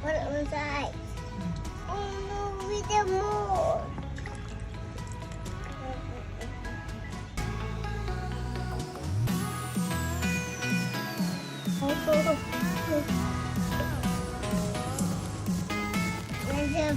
What was I? Oh no, we did more. Where's your